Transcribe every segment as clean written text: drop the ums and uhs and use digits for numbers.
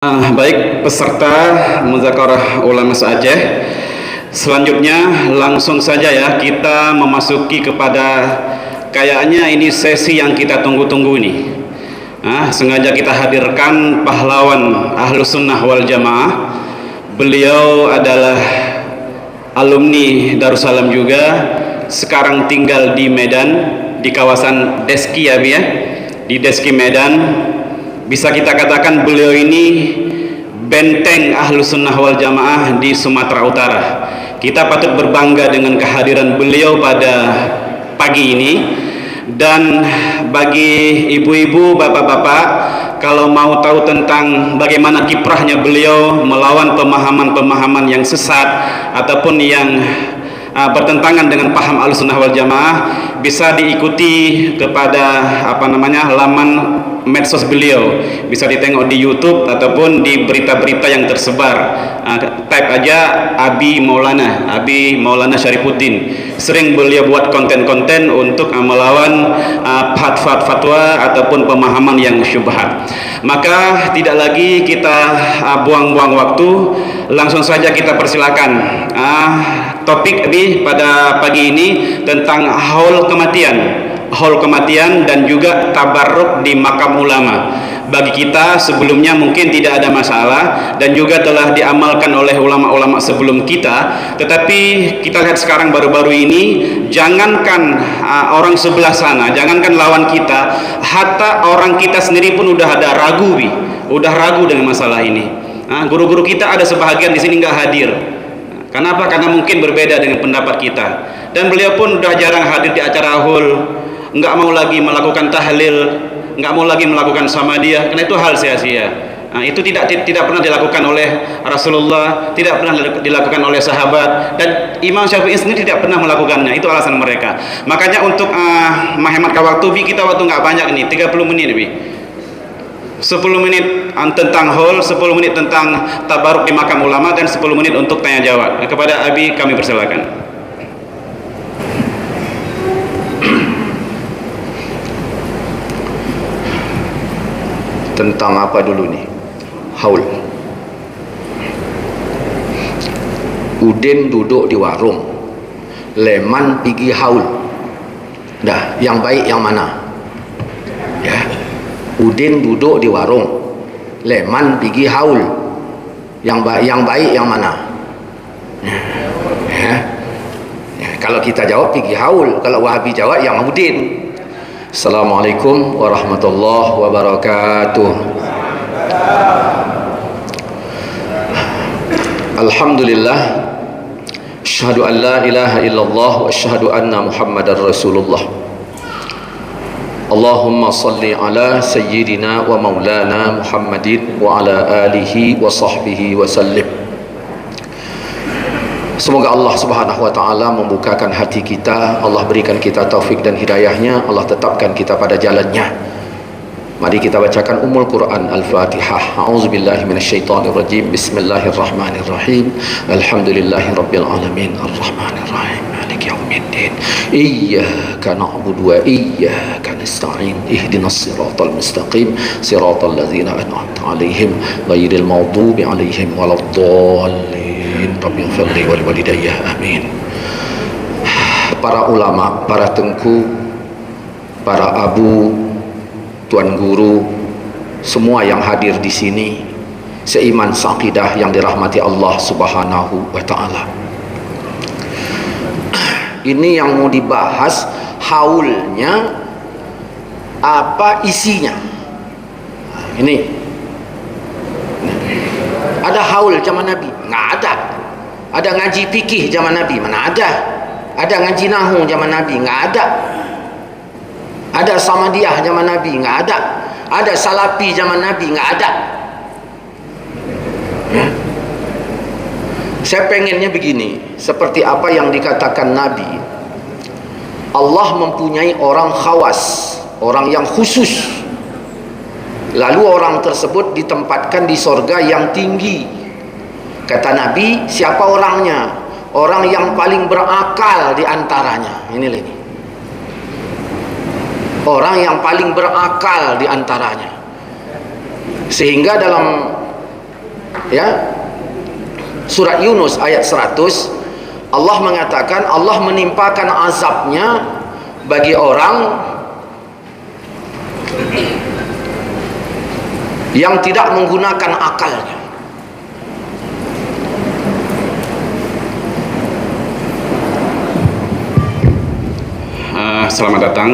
Baik peserta Muzakarah Ulama Aceh, selanjutnya langsung saja ya kita memasuki kepada kayaknya ini sesi yang kita tunggu-tunggu ini. Sengaja kita hadirkan pahlawan Ahlus Sunnah wal Jamaah. Beliau adalah alumni Darussalam juga, sekarang tinggal di Medan, di kawasan Deski ya, di Deski Medan. Bisa kita katakan beliau ini benteng Ahlus Sunnah wal Jamaah di Sumatera Utara. Kita patut berbangga dengan kehadiran beliau pada pagi ini. Dan bagi ibu-ibu, bapak-bapak, kalau mau tahu tentang bagaimana kiprahnya beliau melawan pemahaman-pemahaman yang sesat ataupun yang bertentangan dengan paham Ahlussunnah wal Jamaah, bisa diikuti kepada laman medsos beliau, bisa ditengok di YouTube ataupun di berita-berita yang tersebar. Type aja Abi Maulana Syarifuddin. Sering beliau buat konten-konten untuk melawan fatwa ataupun pemahaman yang syubhat. Maka tidak lagi kita buang-buang waktu, langsung saja kita persilakan. Topik pada pagi ini tentang haul kematian dan juga tabarruk di makam ulama. Bagi kita sebelumnya mungkin tidak ada masalah dan juga telah diamalkan oleh ulama-ulama sebelum kita, tetapi kita lihat sekarang baru-baru ini, jangankan orang sebelah sana, jangankan lawan kita, hatta orang kita sendiri pun udah ragu dengan masalah ini. Guru-guru kita ada sebahagian di sini nggak hadir. Kenapa? Karena mungkin berbeda dengan pendapat kita. Dan beliau pun udah jarang hadir di acara haul, nggak mau lagi melakukan tahlil, nggak mau lagi melakukan samadiyah, karena itu hal sia-sia. Itu tidak pernah dilakukan oleh Rasulullah, tidak pernah dilakukan oleh sahabat, dan Imam Syafi'i sendiri tidak pernah melakukannya. Itu alasan mereka. Makanya untuk menghematkan waktu, kita waktu nggak banyak ini, 30 menit lebih. 10 menit tentang haul, 10 menit tentang tabaruk di makam ulama, dan 10 menit untuk tanya jawab. Kepada Abi kami persilakan. Tentang apa dulu nih? Haul. Udin duduk di warung, Leman pergi haul. Dah, yang baik yang mana? Ya. Udin duduk di warung, Leman pergi haul. Yang baik yang mana? Ya. Kalau kita jawab pergi haul, kalau Wahabi jawab yang Udin. Assalamualaikum warahmatullahi wabarakatuh. Alhamdulillah, asyhadu an la ilaha illallah wa asyhadu anna Muhammadar Rasulullah. Allahumma salli ala sayyidina wa maulana Muhammadin wa ala alihi wa sahbihi wa sallim. Semoga Allah Subhanahu wa taala membukakan hati kita, Allah berikan kita taufik dan hidayahnya, Allah tetapkan kita pada jalannya. Mari kita bacakan Ummul Quran Al-Fatihah. A'udzubillahi minasyaitonirrajim. Bismillahirrahmanirrahim. Alhamdulillahirabbil alamin. Arrahmanirrahim. Maliki yaumiddin. Iyyaka na'budu wa iyyaka nasta'in. Ihdinas siratal mustaqim. Siratal ladzina an'amta 'alaihim ghairil maghdubi 'alaihim waladdallin. Rabbil fadli wal walidayya. Amin. Para ulama, para tengku, para abu, tuan guru, semua yang hadir di sini, seiman seaqidah yang dirahmati Allah Subhanahu wa taala. Ini yang mau dibahas, haulnya apa isinya. Ini ada haul zaman Nabi? Nggak ada. Ada ngaji fikih zaman Nabi? Mana ada. Ada ngaji nahu zaman Nabi? Nggak ada. Ada samadiyah zaman Nabi? Nggak ada. Ada salafi zaman Nabi? Nggak ada. Saya pengennya begini, seperti apa yang dikatakan Nabi, Allah mempunyai orang khawas, orang yang khusus, lalu orang tersebut ditempatkan di sorga yang tinggi. Kata Nabi, siapa orangnya? Orang yang paling berakal di antaranya. Ini lagi, orang yang paling berakal di antaranya. Sehingga dalam Ya, surat Yunus ayat 100, Allah mengatakan Allah menimpakan azabnya bagi orang yang tidak menggunakan akalnya. Selamat datang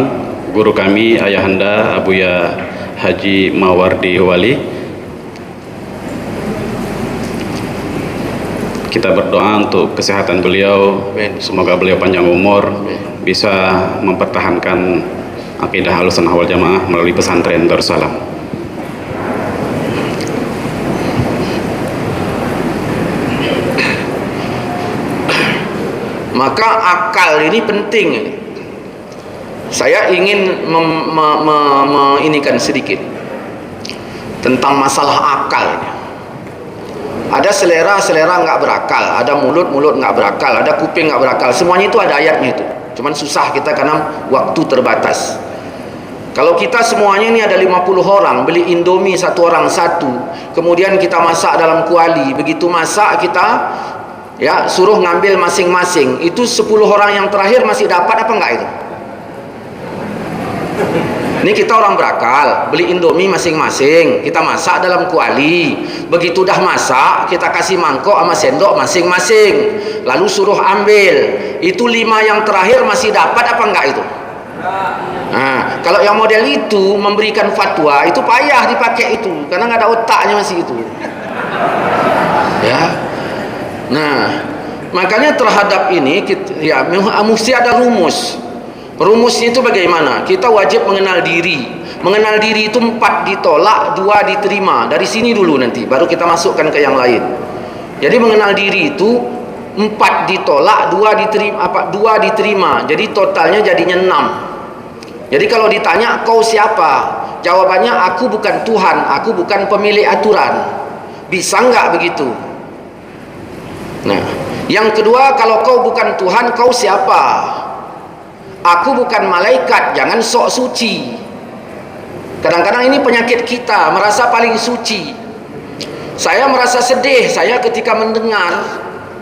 guru kami Ayahanda Abuya Haji Mawardi Wali. Kita berdoa untuk kesehatan beliau. Semoga beliau panjang umur, bisa mempertahankan akidah Ahlussunnah wal Jamaah melalui pesantren Darussalam. Maka akal ini penting. Saya ingin inikan sedikit tentang masalah akal. Ada selera nggak berakal, ada mulut nggak berakal, ada kuping nggak berakal. Semuanya itu ada ayatnya itu. Cuman susah kita karena waktu terbatas. Kalau kita semuanya ini ada 50 orang, beli Indomie satu orang satu, kemudian kita masak dalam kuali. Begitu masak kita ya suruh ngambil masing-masing. Itu 10 orang yang terakhir masih dapat apa enggak itu? Ini kita orang berakal, beli Indomie masing-masing, kita masak dalam kuali. Begitu dah masak, kita kasih mangkok sama sendok masing-masing, lalu suruh ambil. Itu 5 yang terakhir masih dapat apa enggak itu? Nah, kalau yang model itu memberikan fatwa, itu payah dipakai itu, karena nggak ada otaknya masih itu. Ya. Nah, makanya terhadap ini ya mesti ada rumus. Rumusnya itu bagaimana? Kita wajib mengenal diri. Mengenal diri itu 4 ditolak, 2 diterima. Dari sini dulu nanti, baru kita masukkan ke yang lain. Jadi mengenal diri itu 4 ditolak, 2 diterima, 2 diterima. Jadi totalnya jadinya 6. Jadi kalau ditanya kau siapa? Jawabannya aku bukan Tuhan, aku bukan pemilik aturan. Bisa enggak begitu? Nah, yang kedua, kalau kau bukan Tuhan, kau siapa? Aku bukan malaikat, jangan sok suci. Kadang-kadang ini penyakit kita, merasa paling suci. Saya merasa sedih, saya ketika mendengar,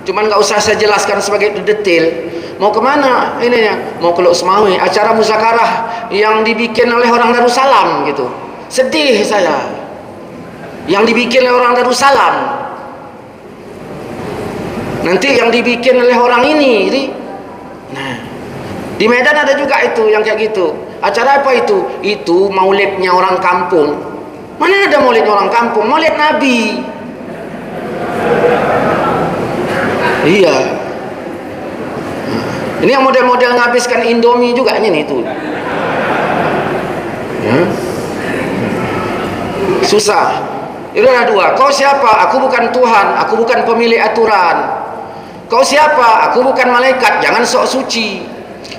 cuman nggak usah saya jelaskan sebagai detail. Mau kemana? Ini ya, mau ke Luxmawi, acara muzakarah yang dibikin oleh orang Darussalam gitu. Sedih saya. Yang dibikin oleh orang Darussalam. Nanti yang dibikin oleh orang ini. Nah, di Medan ada juga itu yang kayak gitu. Acara apa itu? Itu maulidnya orang kampung. Mana ada maulidnya orang kampung? Maulid Nabi. Iya. Ini yang model-model nghabiskan Indomie juga ini itu. Ya. Susah. Itu ada 2. Kau siapa? Aku bukan Tuhan, aku bukan pemilik aturan. Kau siapa? Aku bukan malaikat, jangan sok suci.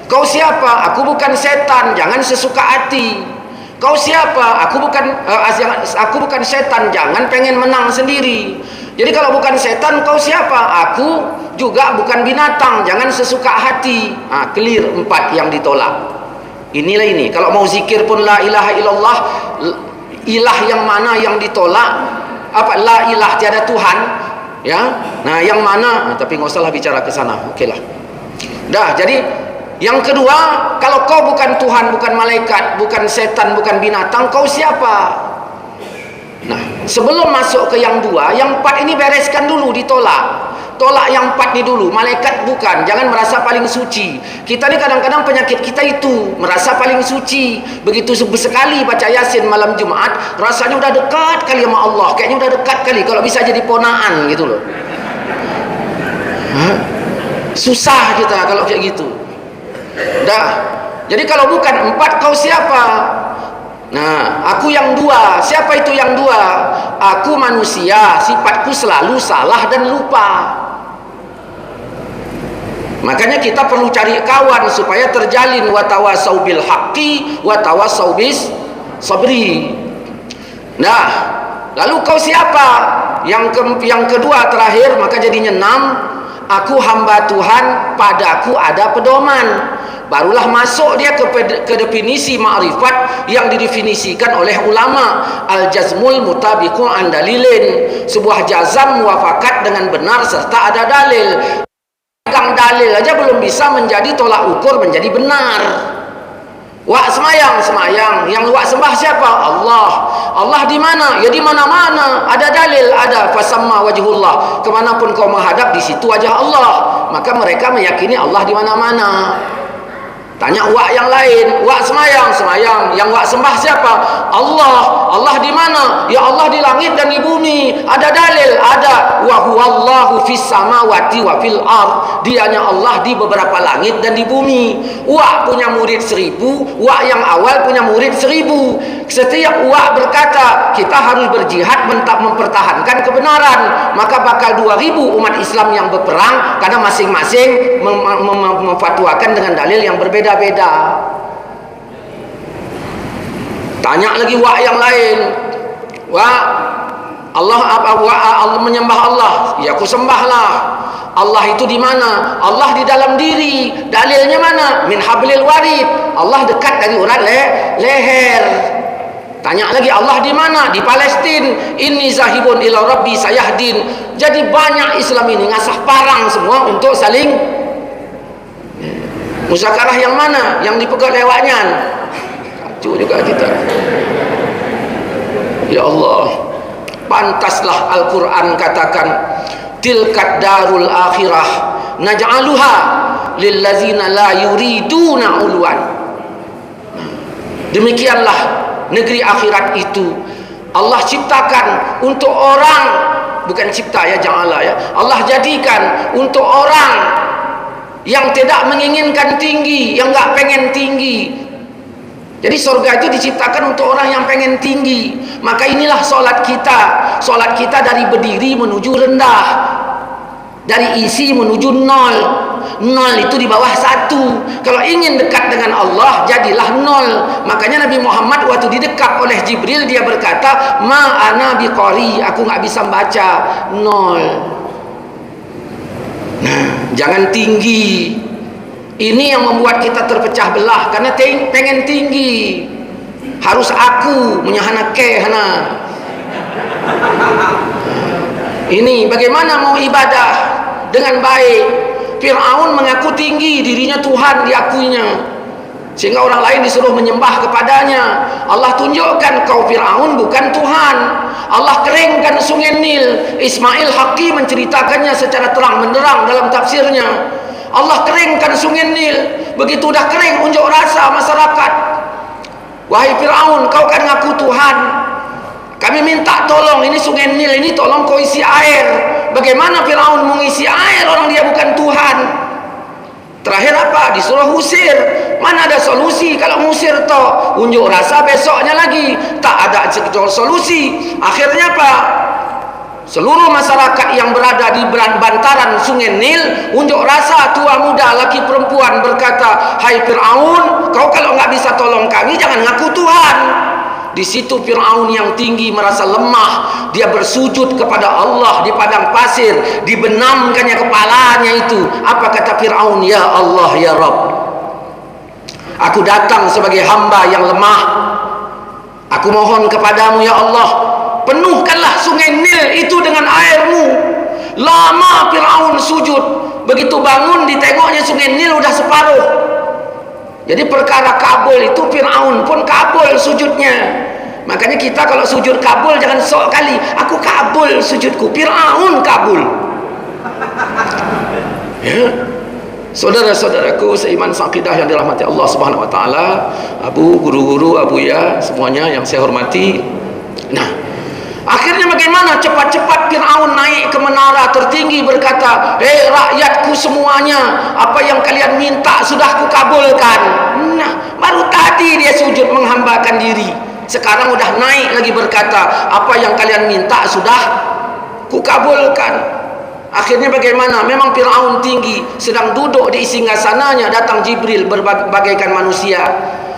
Kau siapa? Aku bukan setan, jangan sesuka hati. Kau siapa? Aku bukan setan, jangan pengen menang sendiri. Jadi kalau bukan setan, kau siapa? Aku juga bukan binatang, jangan sesuka hati. Clear 4 yang ditolak. Inilah ini. Kalau mau zikir pun la ilaha illallah, ilah yang mana yang ditolak? Apa? La ilah, tiada Tuhan. Ya. Nah, yang mana? Tapi nggak usahlah bicara ke sana. Oke lah. Dah, jadi yang kedua, kalau kau bukan Tuhan, bukan malaikat, bukan setan, bukan binatang, kau siapa? Nah, sebelum masuk ke yang 2, yang 4 ini bereskan dulu, ditolak. Tolak yang 4 ini dulu. Malaikat bukan, jangan merasa paling suci. Kita ni kadang-kadang penyakit kita itu, merasa paling suci. Begitu sekali baca Yasin malam Jumat, rasanya udah dekat kali sama Allah. Kayaknya udah dekat kali, kalau bisa jadi ponaan gitu loh. Susah kita kalau kayak gitu. Dah. Jadi kalau bukan 4, kau siapa? Nah, aku yang 2. Siapa itu yang 2? Aku manusia, sifatku selalu salah dan lupa. Makanya kita perlu cari kawan supaya terjalin watawasau bil haqqi watawasau bis sabri. Nah, lalu kau siapa? Yang kedua terakhir, maka jadinya 6. aku hamba Tuhan, padaku ada pedoman. Barulah masuk dia ke definisi ma'rifat yang didefinisikan oleh ulama, al-jazmul mutabiqu an dalilin, sebuah jazam muafakat dengan benar serta ada dalil. Pegang dalil aja belum bisa menjadi tolak ukur menjadi benar. Wak semayang, yang wak sembah siapa? Allah. Allah di mana? Ya di mana-mana. Ada dalil, ada fasamma wajhullah. Kemanapun kau menghadap, di situ wajah Allah. Maka mereka meyakini Allah di mana-mana. Tanya wak yang lain, wak semayang, yang wak sembah siapa? Allah. Allah di mana? Ya Allah di langit dan di bumi. Ada dalil, ada. Wa huwallahu fis samawati wa fil ard. Dianya Allah di beberapa langit dan di bumi. Wak punya murid 1000, wak yang awal punya murid 1000. Setiap wak berkata kita harus berjihad mempertahankan kebenaran, maka bakal 2000 umat Islam yang berperang karena masing-masing memfatwakan dengan dalil yang berbeda-beda. Tanya lagi wak yang lain, wak Allah apa? Wak Allah menyembah Allah, ya aku sembahlah. Allah itu di mana? Allah di dalam diri. Dalilnya mana? Min hablil warid. Allah dekat dari urat leher. Tanya lagi Allah di mana? Di Palestina. Inni zahibun ila rabbi sayahdin. Jadi banyak Islam ini ngasah parang semua untuk saling musyawarah yang mana? Yang dipegang lewatnya. Kacau juga kita. Ya Allah, pantaslah Al-Quran katakan tilkat darul akhirah naj'aluha lillazina la yuriduna ulwan. Demikianlah negeri akhirat itu Allah ciptakan untuk orang, bukan cipta ya, janganlah ya, Allah jadikan untuk orang yang tidak menginginkan tinggi, yang enggak pengen tinggi. Jadi surga itu diciptakan untuk orang yang pengen tinggi. Maka inilah solat kita. Solat kita dari berdiri menuju rendah, dari isi menuju nol. Nol itu di bawah 1. Kalau ingin dekat dengan Allah, jadilah nol. Makanya Nabi Muhammad waktu didekap oleh Jibril, dia berkata, ma ana biqari, aku nggak bisa baca. Nol. Nah, jangan tinggi. Ini yang membuat kita terpecah belah karena pengen tinggi. Harus aku menyahana hana. Ini bagaimana mau ibadah dengan baik? Fir'aun mengaku tinggi, dirinya Tuhan diakuinya, sehingga orang lain disuruh menyembah kepadanya. Allah tunjukkan kau Fir'aun bukan Tuhan. Allah keringkan sungai Nil. Ismail Haqqi menceritakannya secara terang benderang dalam tafsirnya. Allah keringkan sungai Nil. Begitu dah kering, unjuk rasa masyarakat, wahai Fir'aun, kau kan ngaku Tuhan, kami minta tolong, ini sungai Nil ini tolong kau isi air. Bagaimana Fir'aun mengisi air orang dia bukan Tuhan? Terakhir apa? Disuruh usir. Mana ada solusi kalau ngusir toh? Unjuk rasa besoknya lagi tak ada solusi. Akhirnya apa? Seluruh masyarakat yang berada di bantaran sungai Nil unjuk rasa, tua muda, laki perempuan, berkata, hai Fir'aun, kau kalau nggak bisa tolong kami jangan ngaku Tuhan. Di situ Fir'aun yang tinggi merasa lemah, dia bersujud kepada Allah di padang pasir, dibenamkannya kepalanya itu. Apa kata Fir'aun? Ya Allah, ya Rabb, aku datang sebagai hamba yang lemah, aku mohon kepadamu ya Allah, penuhkanlah sungai Nil itu dengan airmu. Lama Fir'aun sujud, begitu bangun ditengoknya sungai Nil udah separuh. Jadi perkara kabul itu Fir'aun pun kabul sujudnya. Makanya kita kalau sujud kabul jangan sok kali, aku kabul sujudku. Fir'aun kabul. Ya. Saudara-saudaraku seiman seakidah yang dirahmati Allah Subhanahu wa taala, Abu, guru-guru, Abu ya, semuanya yang saya hormati. Nah, akhirnya bagaimana? Cepat-cepat Fir'aun naik ke menara tertinggi berkata, hei rakyatku semuanya, apa yang kalian minta sudah kukabulkan. Nah, baru tadi dia sujud menghambakan diri, sekarang udah naik lagi berkata, apa yang kalian minta sudah kukabulkan. Akhirnya bagaimana? Memang Fir'aun tinggi, sedang duduk di singgasananya, datang Jibril bagaikan manusia.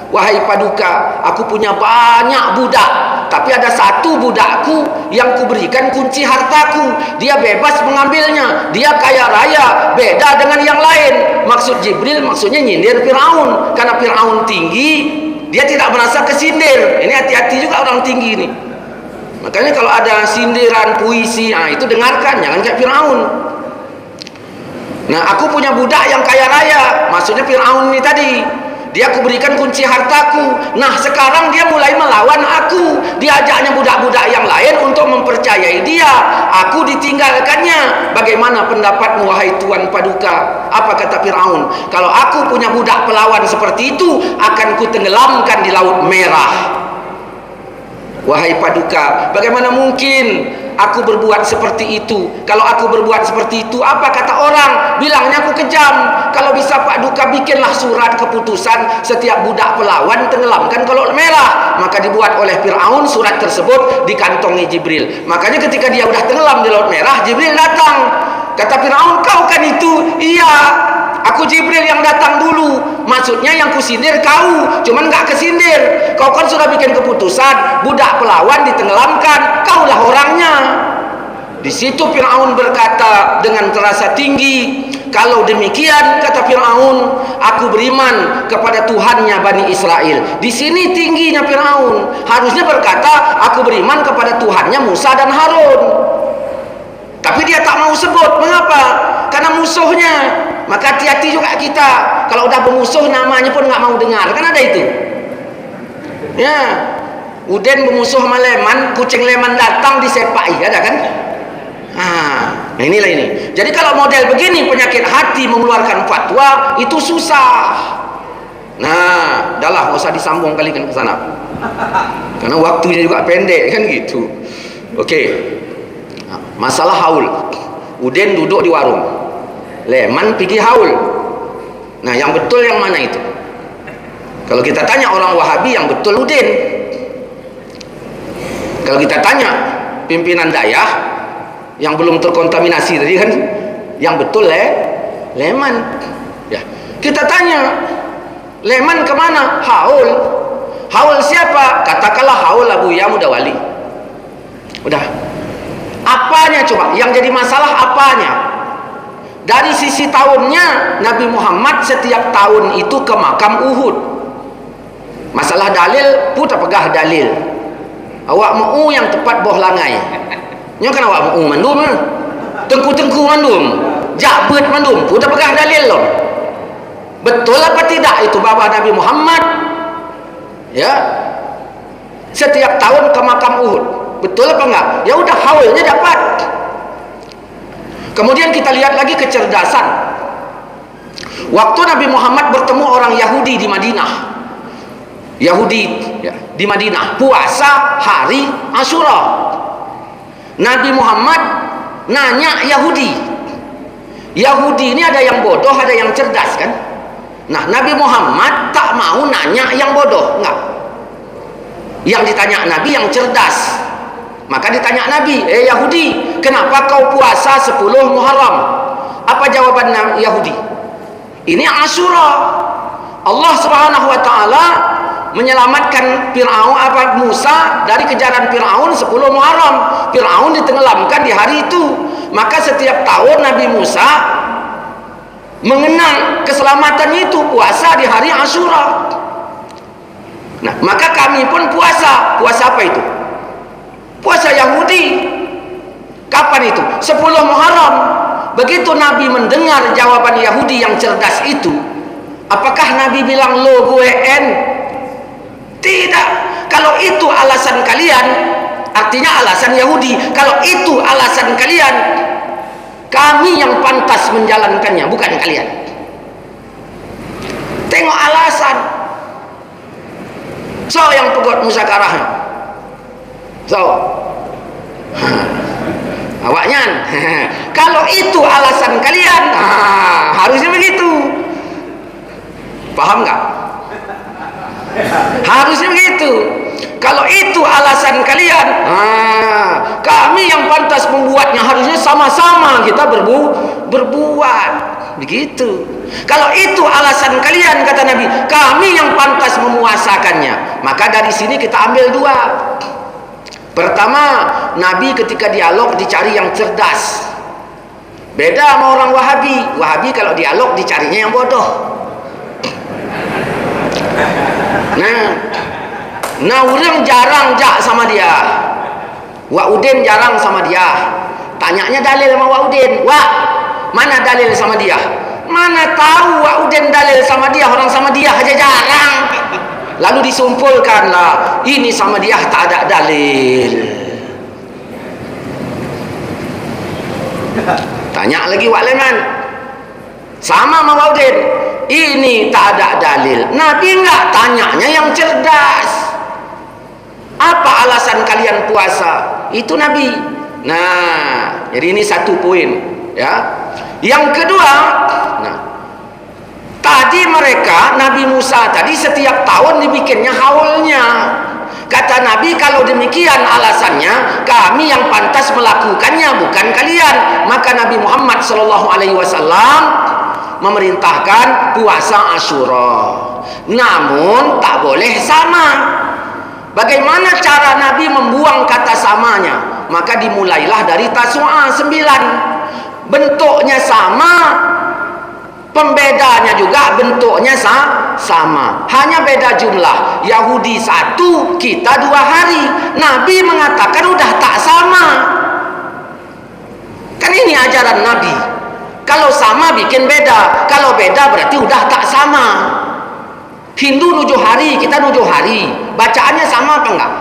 Wahai paduka, aku punya banyak budak, tapi ada satu budakku yang kuberikan kunci hartaku, dia bebas mengambilnya, dia kaya raya, beda dengan yang lain. Maksud Jibril maksudnya nyindir Fir'aun, karena Fir'aun tinggi, dia tidak merasa kesindir. Ini hati-hati juga orang tinggi ini. Makanya kalau ada sindiran puisi, itu dengarkan, jangan kayak Fir'aun. Nah, aku punya budak yang kaya raya, maksudnya Fir'aun ini tadi. Dia aku berikan kunci hartaku. Nah, sekarang dia mulai melawan aku. Diajaknya budak-budak yang lain untuk mempercayai dia. Aku ditinggalkannya. Bagaimana pendapatmu, wahai Tuan Paduka? Apa kata Fir'aun? Kalau aku punya budak pelawan seperti itu, akan kutenggelamkan di Laut Merah. Wahai Paduka, bagaimana mungkin aku berbuat seperti itu? Kalau aku berbuat seperti itu, apa kata orang? Bilangnya aku kejam. Kalau bisa Paduka bikinlah surat keputusan, setiap budak pelawan tenggelamkan ke Laut Merah. Maka dibuat oleh Fir'aun surat tersebut, dikantongi Jibril. Makanya ketika dia udah tenggelam di Laut Merah, Jibril datang. Kata Fir'aun, kau kan itu? Iya, aku Jibril yang datang dulu. Maksudnya yang kusindir kau, cuman gak kesindir. Kau kan sudah bikin keputusan, budak pelawan ditenggelamkan, kaulah orangnya. Di situ Fir'aun berkata dengan terasa tinggi, kalau demikian, kata Fir'aun, aku beriman kepada Tuhannya Bani Israel. Di sini tingginya Fir'aun. Harusnya berkata, aku beriman kepada Tuhannya Musa dan Harun. Tapi dia tak mau sebut. Mengapa? Karena musuhnya. Maka hati-hati juga kita. Kalau udah bermusuh, namanya pun nggak mau dengar. Kan ada itu. Ya, Uden bermusuh sama Leman, kucing Leman datang disepai, ada kan? Nah inilah ini. Jadi kalau model begini, penyakit hati mengeluarkan fatwa itu susah. Nah, dah lah, nggak usah disambung kali ke sana. Karena waktunya juga pendek kan gitu. Oke. Masalah haul. Uden duduk di warung, Leman pergi haul. Nah, yang betul yang mana itu? Kalau kita tanya orang Wahabi, yang betul Uden. Kalau kita tanya pimpinan Dayah yang belum terkontaminasi tadi kan, yang betul Leman. Ya, kita tanya Leman kemana? Haul. Haul siapa? Katakanlah haul Abu Ya Mudawali. Udah. Apanya coba? Yang jadi masalah apanya? Dari sisi tahunnya, Nabi Muhammad setiap tahun itu ke makam Uhud. Masalah dalil, putar pegah dalil. Awak mau yang tepat boh langai. Nya kan awak mau mandum, tengku-tengku mandum, jabet mandum, putar pegah dalil loh. Betul apa tidak itu bapak Nabi Muhammad? Ya, setiap tahun ke makam Uhud. Betul apa enggak? Ya udah, haulnya dapat. Kemudian kita lihat lagi kecerdasan. Waktu Nabi Muhammad bertemu orang Yahudi di Madinah. Yahudi ya, di Madinah puasa hari Asyura. Nabi Muhammad nanya Yahudi. Yahudi ini ada yang bodoh, ada yang cerdas kan? Nah, Nabi Muhammad tak mau nanya yang bodoh, enggak. Yang ditanya Nabi yang cerdas. Maka ditanya Nabi, Yahudi, kenapa kau puasa 10 Muharram? Apa jawaban Yahudi? Ini Asyura. Allah Subhanahu wa taala menyelamatkan Musa dari kejaran Fir'aun 10 Muharram. Fir'aun ditenggelamkan di hari itu. Maka setiap tahun Nabi Musa mengenang keselamatan itu, puasa di hari Asyura. Nah, maka kami pun puasa. Puasa apa itu? Puasa Yahudi. Kapan itu? 10 Muharram. Begitu Nabi mendengar jawaban Yahudi yang cerdas itu, apakah Nabi bilang lo gue en? Tidak. Kalau itu alasan kalian, artinya alasan Yahudi. Kalau itu alasan kalian, kami yang pantas menjalankannya, bukan kalian. Tengok alasan. So yang pegot musakarah. So awaknya kalau itu alasan kalian, harusnya begitu. Paham nggak? Harusnya begitu. Kalau itu alasan kalian, kami yang pantas membuatnya, harusnya sama-sama kita berbuat begitu. Kalau itu alasan kalian, kata Nabi, kami yang pantas memuasakannya. Maka dari sini kita ambil dua. Pertama, Nabi ketika dialog dicari yang cerdas. Beda sama orang Wahabi. Wahabi kalau dialog dicarinya yang bodoh. Nah orang jarang jak sama dia. Wak Udin jarang sama dia. Tanyanya dalil sama Wak Udin. Wak, mana dalil sama dia? Mana tahu Wak Udin dalil sama dia, orang sama dia aja jarang. Lalu disumpulkanlah, ini sama dia tak ada dalil. Tanya lagi Wak Leman, sama sama Wak Udin, ini tak ada dalil. Nabi enggak, tanyanya yang cerdas. Apa alasan kalian puasa? Itu Nabi. Nah, jadi ini satu poin, ya. Yang kedua, nah, tadi mereka Nabi Musa tadi setiap tahun dibikinnya haulnya. Kata Nabi, kalau demikian alasannya, kami yang pantas melakukannya, bukan kalian. Maka Nabi Muhammad SAW memerintahkan puasa Asyura. Namun tak boleh sama. Bagaimana cara Nabi membuang kata samanya? Maka dimulailah dari Tasu'a 9. Bentuknya sama, pembedanya juga bentuknya sama, hanya beda jumlah. Yahudi 1, kita 2 hari. Nabi mengatakan udah tak sama. Kan ini ajaran Nabi. Kalau sama bikin beda, kalau beda berarti udah tak sama. Hindu 7 hari, kita 7 hari. Bacaannya sama apa enggak?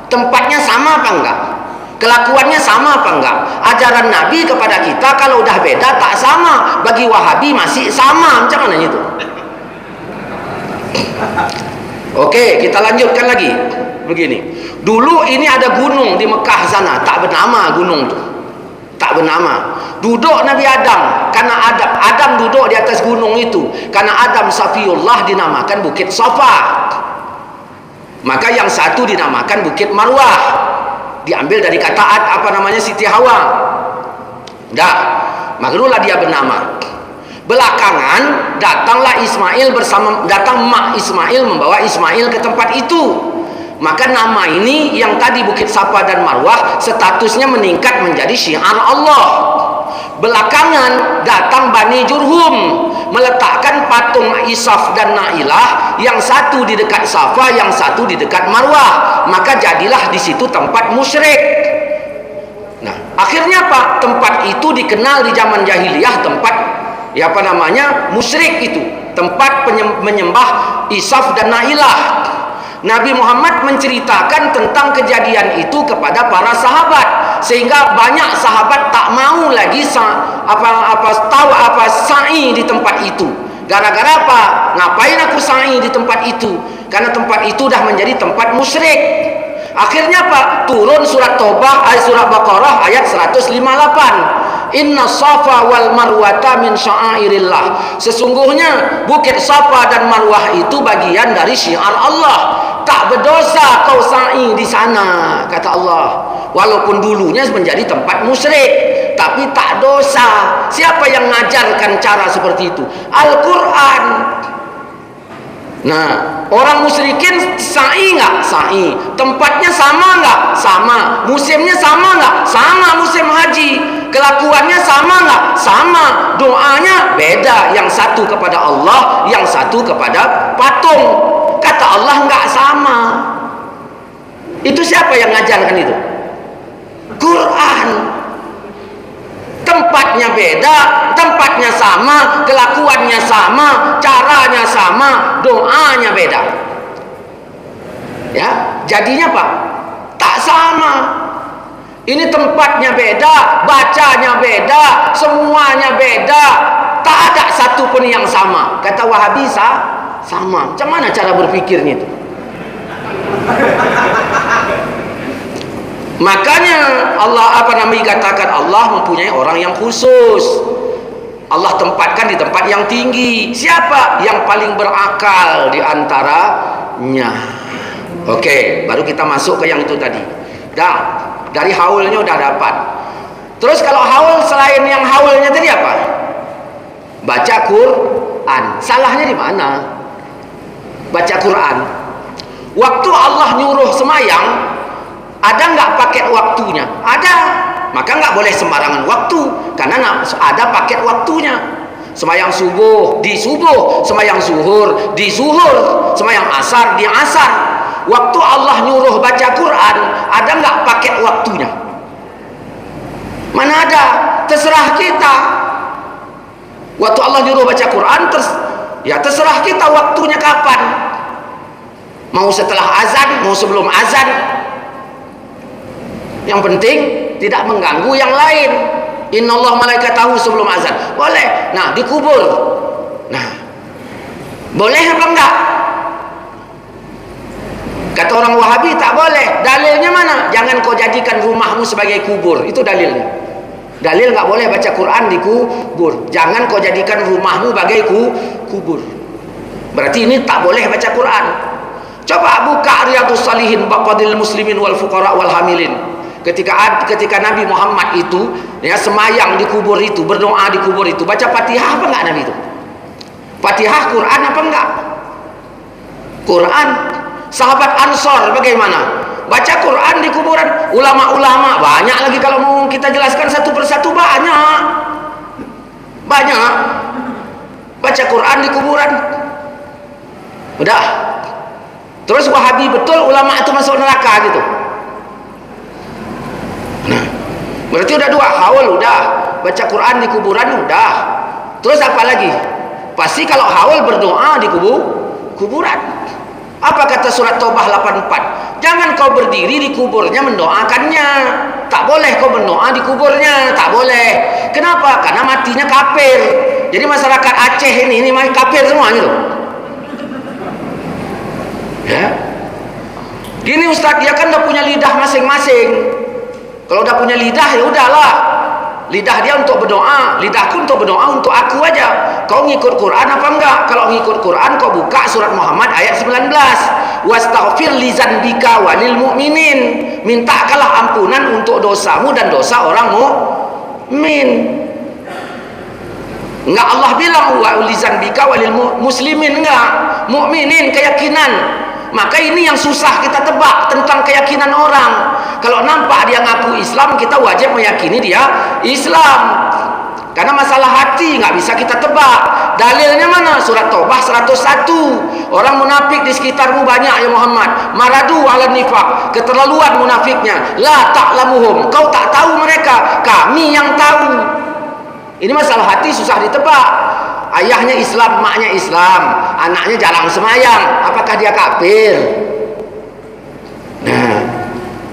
Tempatnya sama apa enggak? Kelakuannya sama apa enggak? Ajaran Nabi kepada kita kalau udah beda tak sama. Bagi Wahabi masih sama. Macam mana itu? Oke, kita lanjutkan lagi. Begini. Dulu ini ada gunung di Mekah sana, tak bernama gunung itu. Tak bernama. Duduk Nabi Adam, karena Adam duduk di atas gunung itu. Karena Adam Safiullah dinamakan Bukit Safa. Maka yang satu dinamakan Bukit Marwah. Diambil dari kata apa namanya Siti Hawa. Dah, makrulah dia bernama. Belakangan datanglah Ismail datang mak Ismail membawa Ismail ke tempat itu. Maka nama ini yang tadi Bukit Safa dan Marwah statusnya meningkat menjadi syiar Allah. Belakangan datang Bani Jurhum meletakkan patung Isaf dan Nailah, yang satu di dekat Safa, yang satu di dekat Marwah. Maka jadilah di situ tempat musyrik. Nah, akhirnya apa? Tempat itu dikenal di zaman jahiliyah tempat musyrik itu, tempat menyembah Isaf dan Nailah. Nabi Muhammad menceritakan tentang kejadian itu kepada para sahabat, sehingga banyak sahabat tak mau lagi sa'i di tempat itu. Gara-gara apa? Ngapain aku sa'i di tempat itu? Karena tempat itu dah menjadi tempat musyrik. Akhirnya apa? Turun surat Taubah, surat Baqarah ayat 158. Inna Safa wal Marwata min sya'airillah. Sesungguhnya Bukit Safa dan Marwah itu bagian dari syiar Allah. Tak berdosa kau sa'i di sana, kata Allah. Walaupun dulunya menjadi tempat musyrik, tapi tak dosa. Siapa yang mengajarkan cara seperti itu? Al-Quran. Nah, orang musyrikin sa'i enggak? Sa'i. Tempatnya sama enggak? Sama. Musimnya sama enggak? Sama, musim haji. Kelakuannya sama enggak? Sama. Doanya beda. Yang satu kepada Allah, yang satu kepada patung. Kata Allah enggak sama. Itu siapa yang ngajarkan itu? Quran. Tempatnya beda, tempatnya sama, kelakuannya sama, caranya sama, doanya beda. Ya, jadinya apa? Tak sama. Ini tempatnya beda, bacanya beda, semuanya beda. Tak ada satu pun yang sama. Kata Wahabi sama. Macam mana cara berpikirnya itu? Makanya katakan Allah mempunyai orang yang khusus. Allah tempatkan di tempat yang tinggi. Siapa yang paling berakal di antaranya? Oke, baru kita masuk ke yang itu tadi. Dah, dari haulnya udah dapat. Terus kalau haul selain yang haulnya tadi apa? Baca Quran. Salahnya di mana? Baca Quran. Waktu Allah nyuruh semayang, Ada nggak paket waktunya? Ada. Maka nggak boleh sembarangan waktu, karena ada paket waktunya. Sembahyang subuh di subuh, sembahyang zuhur di zuhur, sembahyang asar di asar. Waktu Allah nyuruh baca Quran, ada nggak paket waktunya? Mana ada? Terserah kita. Waktu Allah nyuruh baca Quran, terserah kita waktunya kapan. Mau setelah azan, mau sebelum azan. Yang penting tidak mengganggu yang lain. Innallaha malaikatahu sebelum azan. Boleh. Nah, dikubur. Nah, boleh apa enggak? Kata orang Wahabi tak boleh. Dalilnya mana? Jangan kau jadikan rumahmu sebagai kubur. Itu dalilnya. Dalil enggak boleh baca Quran di kubur. Jangan kau jadikan rumahmu sebagai kubur. Berarti ini tak boleh baca Quran. Coba buka Riyadhus Shalihin bab fadilul muslimin wal fuqara wal hamilin. Ketika Nabi Muhammad itu ya semayang di kubur itu, berdoa di kubur itu, baca Fatihah apa enggak Nabi itu? Fatihah Quran apa enggak? Quran. Sahabat Ansor bagaimana? Baca Quran di kuburan. Ulama-ulama banyak lagi, kalau mau kita jelaskan satu persatu banyak. Banyak. Baca Quran di kuburan. Udah. Terus Wahabi betul ulama itu masuk neraka gitu. Nah, berarti udah dua. Haul udah, baca Quran di kuburan udah. Terus apa lagi? Pasti kalau haul berdoa di kuburan. Apa kata surat Taubah 84? Jangan kau berdiri di kuburnya mendoakannya. Tak boleh kau berdoa di kuburnya, tak boleh. Kenapa? Karena matinya kafir. Jadi masyarakat Aceh ini kafir semua gitu. Ya. Gini Ustaz, dia kan udah punya lidah masing-masing. Kalau udah punya lidah ya udahlah. Lidah dia untuk berdoa, lidahku untuk berdoa untuk aku aja. Kau ngikut Quran apa enggak? Kalau ngikut Quran kau buka surat Muhammad ayat 19. Wastaghfir li dzanbika walil mu'minin. Mintakanlah ampunan untuk dosamu dan dosa orang mukmin. Enggak Allah bilang wa li dzanbika walil muslimin, enggak. Mukminin keyakinan. Maka ini yang susah kita tebak tentang keyakinan orang. Kalau nampak dia ngaku Islam, kita wajib meyakini dia Islam. Karena masalah hati nggak bisa kita tebak. Dalilnya mana? Surat Taubah 101. Orang munafik di sekitarmu banyak ya Muhammad. Maradu ala nifaq, keterlaluan munafiknya. La ta'lamuhum, kau tak tahu mereka, kami yang tahu. Ini masalah hati susah ditebak. Ayahnya Islam, maknya Islam, anaknya jarang semayang, apakah dia kafir? Nah,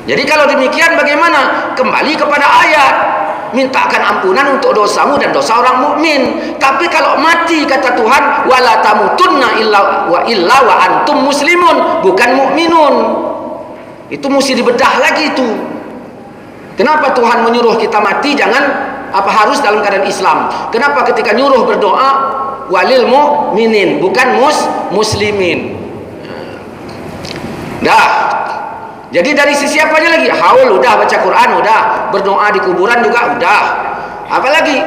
jadi kalau demikian bagaimana? Kembali kepada ayat, mintakan ampunan untuk dosamu dan dosa orang mukmin. Tapi kalau mati kata Tuhan, wala tamutunna illa wa antum muslimun, bukan mukminun. Itu mesti dibedah lagi itu. Kenapa Tuhan menyuruh kita mati jangan harus dalam keadaan Islam? Kenapa ketika nyuruh berdoa walil mu'minin bukan muslimin? Dah. Jadi dari sisi apanya lagi? Haul udah, baca Quran udah, berdoa di kuburan juga udah. Apalagi?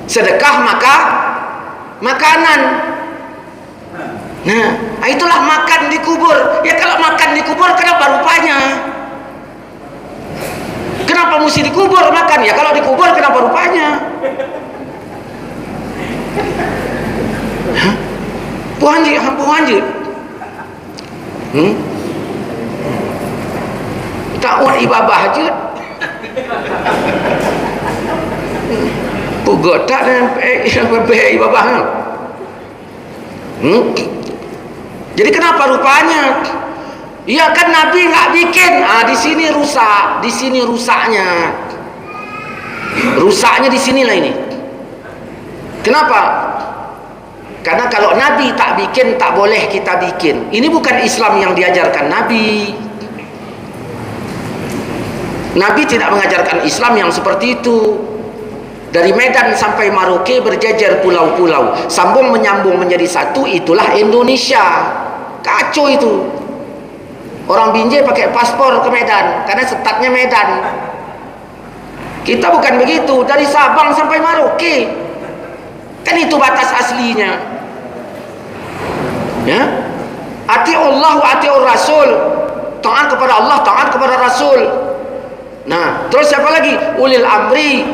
Sedekah makanan. Nah, itulah makan di kubur. Ya kalau makan di kubur kenapa rupanya? Kenapa mesti dikubur makan? Ya kalau dikubur kenapa rupanya? Puanji. Dakwah ibabah aja. Pugoda dan ibabah. Jadi kenapa rupanya? Ya kan Nabi nggak bikin. Di sini rusak, di sini rusaknya. Rusaknya di sinilah ini. Kenapa? Karena kalau Nabi tak bikin, tak boleh kita bikin. Ini bukan Islam yang diajarkan Nabi. Nabi tidak mengajarkan Islam yang seperti itu. Dari Medan sampai Maroke berjejer pulau-pulau, sambung menyambung menjadi satu, itulah Indonesia. Kacau itu. Orang Binjai pakai paspor ke Medan karena setatnya Medan. Kita bukan begitu, dari Sabang sampai Maroke. Kan itu batas aslinya. Ya? Ati'ullah wa ati'ur Rasul. taat kepada Allah, taat kepada Rasul. Nah, terus siapa lagi? Ulil amri.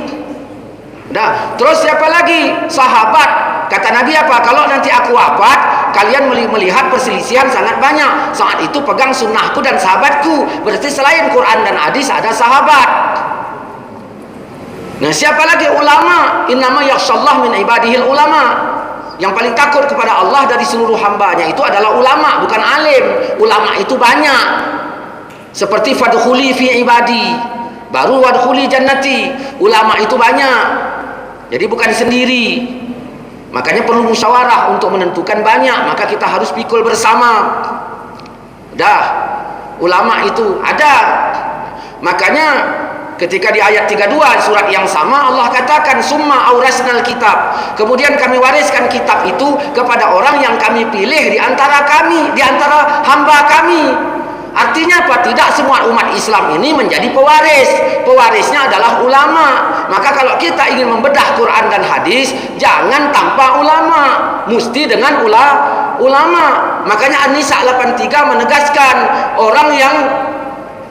Dah, terus siapa lagi? Sahabat. Kata Nabi apa? Kalau nanti aku wafat, kalian melihat perselisihan sangat banyak. Saat itu pegang sunnahku dan sahabatku. Berarti selain Quran dan hadis ada sahabat. Nah, siapa lagi? Ulama. Innama yakhshallah min ibadihil ulama. Yang paling takut kepada Allah dari seluruh hambanya itu adalah ulama, bukan alim. Ulama itu banyak. Seperti fadkhuli fi ibadi, baru wadkhuli jannati. Ulama itu banyak. Jadi bukan sendiri. Makanya perlu musyawarah untuk menentukan banyak. Maka kita harus pikul bersama. Dah, ulama itu ada. Makanya ketika di ayat 32 surat yang sama Allah katakan summa aurasnal kitab, kemudian kami wariskan kitab itu kepada orang yang kami pilih di antara kami, di antara hamba kami. Artinya apa? Tidak semua umat Islam ini menjadi pewaris. Pewarisnya adalah ulama. Maka kalau kita ingin membedah Quran dan hadis, jangan tanpa ulama, mesti dengan ulama. Makanya An-Nisa 83 menegaskan orang yang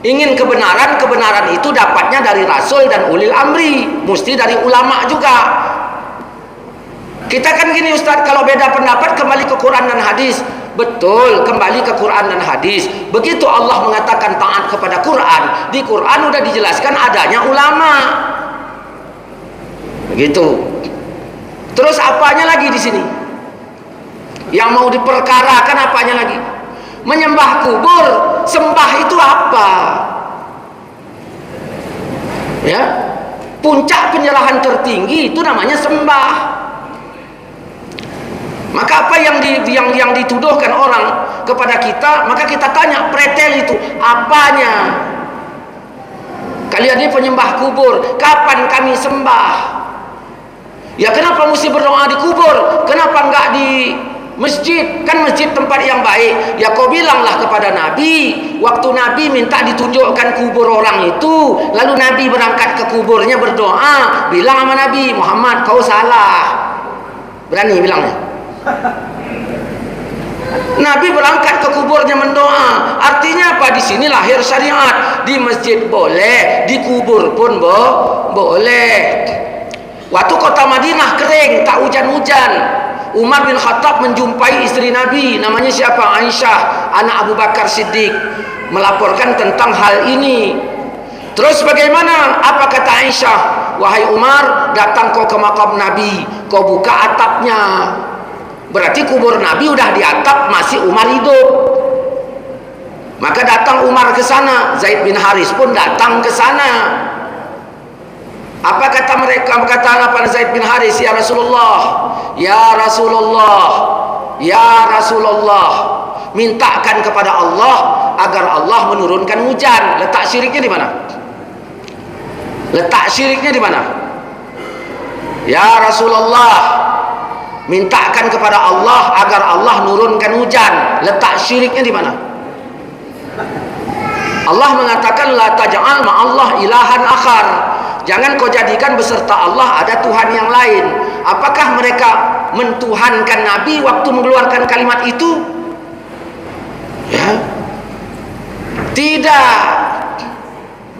ingin kebenaran itu dapatnya dari Rasul dan ulil amri, mesti dari ulama juga. Kita kan gini Ustaz, kalau beda pendapat kembali ke Quran dan hadis. Betul, kembali ke Quran dan hadis. Begitu Allah mengatakan taat kepada Quran, di Quran udah dijelaskan adanya ulama. Begitu. Terus apanya lagi di sini? Yang mau diperkarakan apanya lagi? Menyembah kubur. Sembah itu apa? Ya, puncak penyerahan tertinggi itu namanya sembah. Maka apa yang dituduhkan orang kepada kita, maka kita tanya, pretel itu apanya? Kalian ini penyembah kubur, kapan kami sembah? Ya kenapa mesti berdoa di kubur? Kenapa enggak di masjid? Kan masjid tempat yang baik. Ya kau bilanglah kepada Nabi, waktu Nabi minta ditunjukkan kubur orang itu, lalu Nabi berangkat ke kuburnya berdoa, bilang sama Nabi, Muhammad kau salah. Berani bilangnya. Nabi berangkat ke kuburnya mendoa. Artinya apa? Di sini lahir syariat. Di masjid boleh, di kubur pun boleh. Waktu kota Madinah kering, tak hujan-hujan, Umar bin Khattab menjumpai istri Nabi, namanya siapa? Aisyah, anak Abu Bakar Siddiq, melaporkan tentang hal ini. Terus bagaimana? Apa kata Aisyah? Wahai Umar, datang kau ke makam Nabi, kau buka atapnya. Berarti kubur Nabi udah di atap, masih Umar hidup. Maka datang Umar ke sana, Zaid bin Haris pun datang ke sana. Apa kata mereka? Kata apa Zaid bin Haris? Ya Rasulullah, ya Rasulullah, ya Rasulullah, mintakan kepada Allah agar Allah menurunkan hujan. Letak syiriknya di mana? Letak syiriknya di mana? Ya Rasulullah, mintakan kepada Allah agar Allah nurunkan hujan. Letak syiriknya di mana? Allah mengatakan la taj'al ma'allah ilahan akhar. Jangan kau jadikan beserta Allah ada Tuhan yang lain. Apakah mereka mentuhankan Nabi waktu mengeluarkan kalimat itu? Ya. Tidak.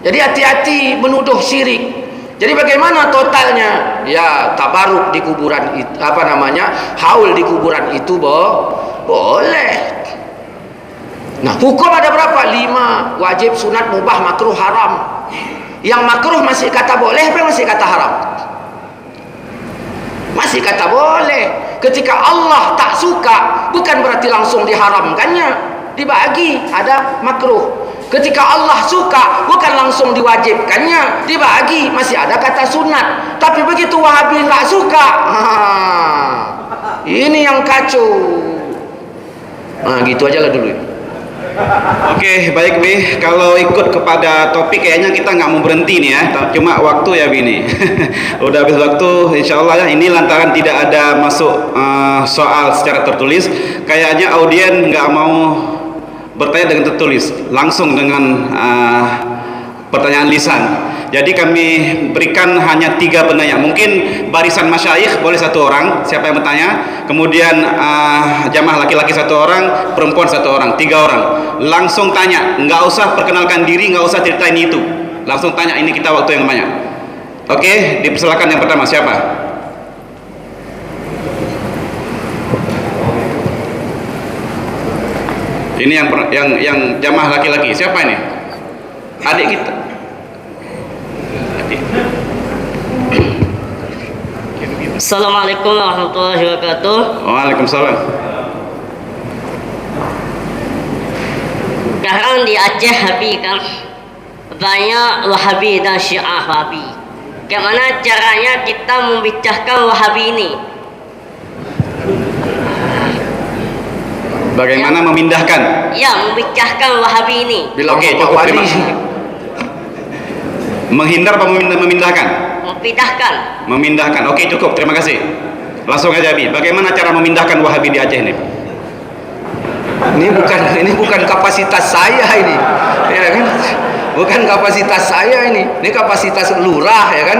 Jadi hati-hati menuduh syirik. Jadi bagaimana totalnya? Ya tabaruk di kuburan itu, haul di kuburan itu boleh. Nah hukum ada berapa? 5. Wajib, sunat, mubah, makruh, haram. Yang makruh masih kata boleh apa masih kata haram? Masih kata boleh. Ketika Allah tak suka, bukan berarti langsung diharamkannya, dibagi, ada makruh. Ketika Allah suka, bukan langsung diwajibkannya, dibagi, masih ada kata sunat. Tapi begitu Wahabi nggak suka, ini yang kacau. Nah gitu aja lah dulu. Oke, baik Bi. Kalau ikut kepada topik kayaknya kita nggak mau berhenti nih ya. Cuma waktu ya Bi nih. Udah habis waktu, insya Allah ya. Ini lantaran tidak ada masuk soal secara tertulis. Kayaknya audien nggak mau bertanya dengan tertulis, langsung dengan pertanyaan lisan. Jadi kami berikan hanya 3 penanya. Mungkin barisan masyayikh boleh 1 orang, siapa yang bertanya. Kemudian jamaah laki-laki 1 orang, perempuan 1 orang, 3 orang. Langsung tanya, nggak usah perkenalkan diri, nggak usah ceritain itu. Langsung tanya, ini kita waktu yang banyak. Oke, dipersilakan yang pertama, siapa? Ini yang jamaah laki-laki, siapa ini? Adik kita. Assalamualaikum warahmatullahi wabarakatuh. Waalaikumsalam. Sekarang di Aceh Habib kan banyak Wahabi dan Syiah Wahabi. Bagaimana caranya kita membicarakan Wahabi ini? Bagaimana memindahkan? Ya, membicarakan Wahabi ini. Bilang Oke, Pak cukup, Wali. terima kasih. Menghindar apa memindahkan? Memindahkan. Memindahkan. Oke, cukup, terima kasih. Langsung aja Abi. Bagaimana cara memindahkan Wahabi di Aceh ini? Ini bukan kapasitas saya ini, ya kan? Bukan kapasitas saya ini kapasitas lurah, ya kan?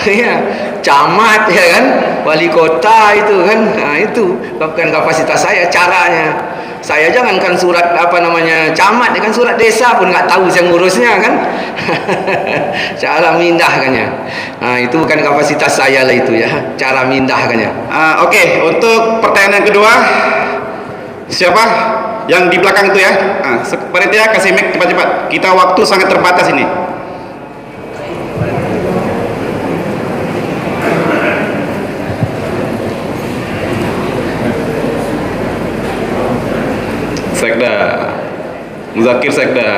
Ya, camat, ya kan? Wali kota itu kan, nah itu bukan kapasitas saya. Caranya saya jangankan surat camat, ya kan, surat desa pun nggak tahu saya ngurusnya kan. Cara mindahkannya, nah itu bukan kapasitas saya lah itu ya, cara mindahkannya. Oke, untuk pertanyaan yang kedua, siapa yang di belakang itu ya? Panitia kasih mic cepat-cepat. Kita waktu sangat terbatas ini. Sekda, Muzakir Sekda,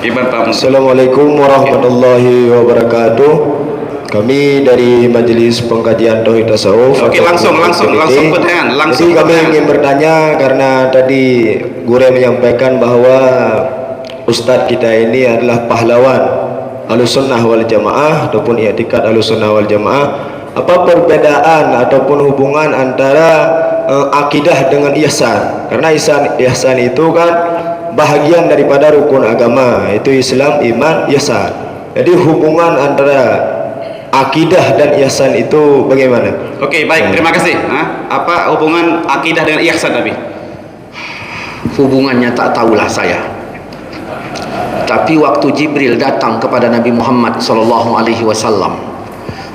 Iban Tamu. Assalamualaikum warahmatullahi wabarakatuh. Kami dari Majelis Pengkajian Tauhid Tasawuf. Oke, langsung pertanyaan. Jadi kami ingin bertanya karena tadi Gure menyampaikan bahwa Ustadz kita ini adalah pahlawan Ahlussunnah wal Jamaah ataupun i'tikad Ahlussunnah wal Jamaah. Apa perbedaan ataupun hubungan antara akidah dengan ihsan? Karena ihsan itu kan bahagian daripada rukun agama, itu Islam, iman, ihsan. Jadi hubungan antara akidah dan ihsan itu bagaimana? Oke, baik, terima kasih. Apa hubungan akidah dengan ihsan Nabi? Hubungannya tak tahulah saya. Tapi waktu Jibril datang kepada Nabi Muhammad SAW,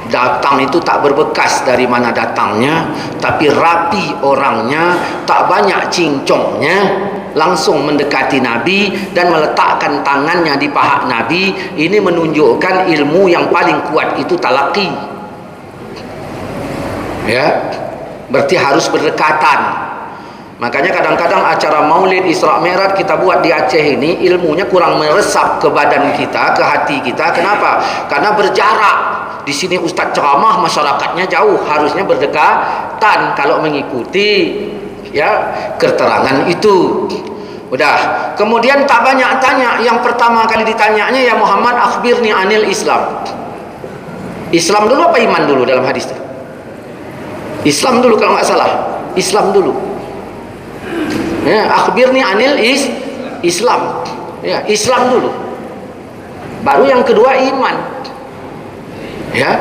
datang itu tak berbekas dari mana datangnya, tapi rapi orangnya, tak banyak cincongnya, langsung mendekati Nabi dan meletakkan tangannya di paha Nabi. Ini menunjukkan ilmu yang paling kuat itu talaqi, ya, berarti harus berdekatan. Makanya kadang-kadang acara Maulid Isra Mi'raj kita buat di Aceh ini, ilmunya kurang meresap ke badan kita, ke hati kita. Kenapa? Karena berjarak. Di sini Ustadz ceramah, masyarakatnya jauh, harusnya berdekatan kalau mengikuti ya keterangan itu. Udah, kemudian tak banyak tanya. Yang pertama kali ditanyanya, ya Muhammad, akhbirni anil Islam. Islam dulu apa iman dulu dalam hadis itu? Islam dulu kalau nggak salah. Islam dulu. Ya, akhbirni anil Islam. Ya, Islam dulu. Baru yang kedua iman. Ya,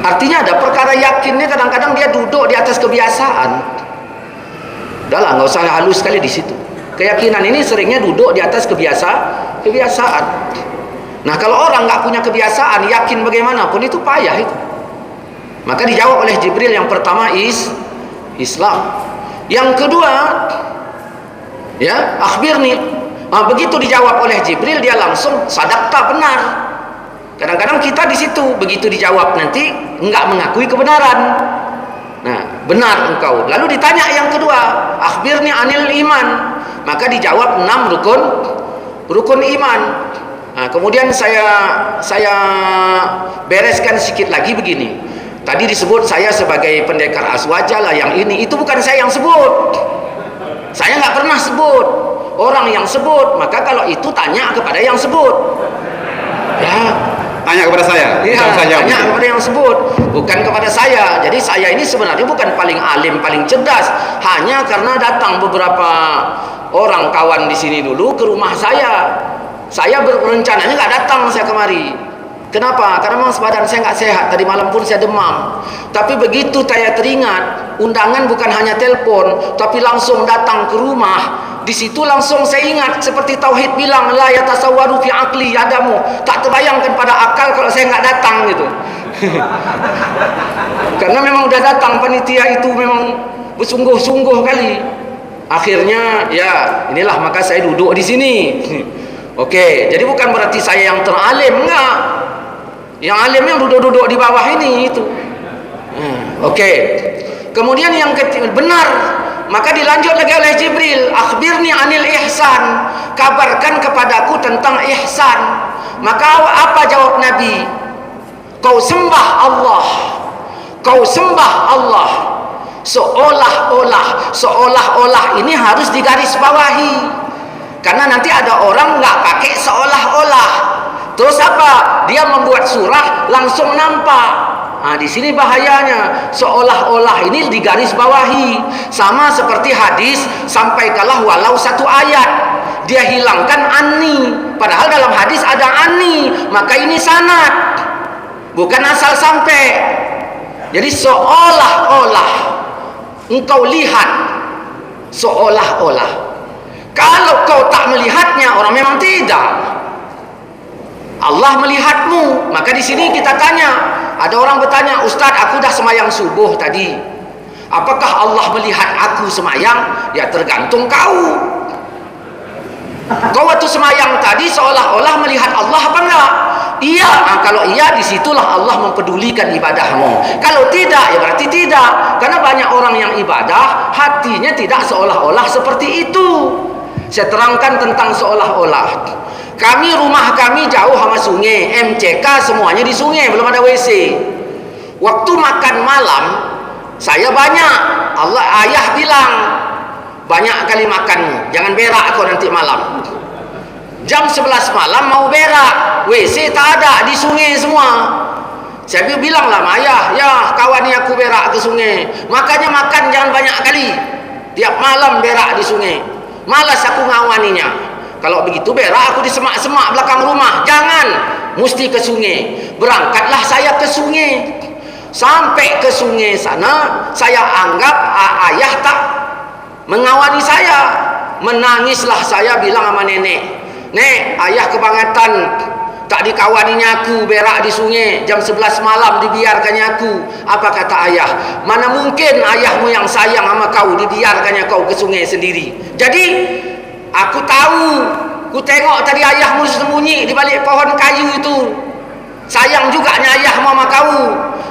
artinya ada perkara yakinnya kadang-kadang dia duduk di atas kebiasaan. Udahlah, nggak usah halus sekali di situ. Keyakinan ini seringnya duduk di atas kebiasaan. Nah, kalau orang nggak punya kebiasaan, yakin bagaimanapun itu payah itu. Maka dijawab oleh Jibril, yang pertama Islam. Yang kedua, ya, akhbirni. Begitu dijawab oleh Jibril, dia langsung sadaqta, benar. Kadang-kadang kita di situ begitu dijawab nanti enggak mengakui kebenaran. Nah, benar engkau. Lalu ditanya yang kedua, akhbirni anil iman. Maka dijawab 6 rukun iman. Nah, kemudian saya bereskan sedikit lagi begini. Tadi disebut saya sebagai pendekar aswajalah yang ini, itu bukan saya yang sebut. Saya nggak pernah sebut. Orang yang sebut. Maka kalau itu tanya kepada yang sebut. Ya, tanya kepada saya. Ya, tanya kepada yang sebut, bukan kepada saya. Jadi saya ini sebenarnya bukan paling alim, paling cerdas, hanya karena datang beberapa orang kawan di sini dulu ke rumah saya. Saya berencananya nggak datang saya kemari. Kenapa? Karena memang badan saya nggak sehat. Tadi malam pun saya demam. Tapi begitu saya teringat undangan bukan hanya telepon, tapi langsung datang ke rumah. Di situ langsung saya ingat seperti Tauhid bilang, la yatasawwaru fi aqli adamu. Tak terbayangkan pada akal kalau saya nggak datang gitu. Karena memang udah datang panitia itu memang bersungguh-sungguh kali. Akhirnya ya inilah maka saya duduk di sini. Oke, jadi bukan berarti saya yang teralim, enggak. Yang alim yang duduk-duduk di bawah ini itu. Oke. Kemudian yang ketiga, benar, maka dilanjut lagi oleh Jibril, akhbirni anil ihsan, kabarkan kepadaku tentang ihsan. Maka apa jawab Nabi? Kau sembah Allah, kau sembah Allah seolah-olah ini harus digarisbawahi, karena nanti ada orang nggak pakai seolah-olah. Terus apa? Dia membuat surah langsung nampak. Nah, di sini bahayanya. Seolah-olah ini digarisbawahi. Sama seperti hadis, sampaikanlah walau satu ayat. Dia hilangkan anni. Padahal dalam hadis ada anni. Maka ini sanad. Bukan asal sampai. Jadi seolah-olah engkau lihat. Seolah-olah. Kalau kau tak melihatnya, orang memang tidak. Allah melihatmu. Maka di sini kita tanya, ada orang bertanya, Ustaz, aku dah semayang subuh tadi, apakah Allah melihat aku semayang? Ya tergantung kau. Kau waktu semayang tadi seolah-olah melihat Allah apa enggak? Iya. Nah, kalau iya, disitulah Allah mempedulikan ibadahmu. Kalau tidak, ya berarti tidak. Karena banyak orang yang ibadah hatinya tidak seolah-olah seperti itu. Saya terangkan tentang seolah-olah. Rumah kami jauh sama sungai, MCK semuanya di sungai, belum ada WC. Waktu makan malam, saya banyak. Ayah bilang, banyak kali makanmu, jangan berak kau nanti malam. Jam 11 malam mau berak, WC tak ada, di sungai semua. Saya bilang lah, ayah, ya kawani aku berak ke sungai. Makanya makan jangan banyak kali. Tiap malam berak di sungai. Malas aku ngawaninya. Kalau begitu berak aku di semak-semak belakang rumah. Jangan, mesti ke sungai. Berangkatlah saya ke sungai. Sampai ke sungai sana, saya anggap ayah tak mengawani saya. Menangislah saya, bilang sama nenek, Nek, ayah kebangetan, tak dikawaninya aku berak di sungai. Jam 11 malam dibiarkannya aku. Apa kata ayah? Mana mungkin ayahmu yang sayang sama kau dibiarkannya kau ke sungai sendiri. Jadi aku tahu, ku tengok tadi ayahmu sembunyi di balik pohon kayu itu. Sayang juga ayahmu sama kau.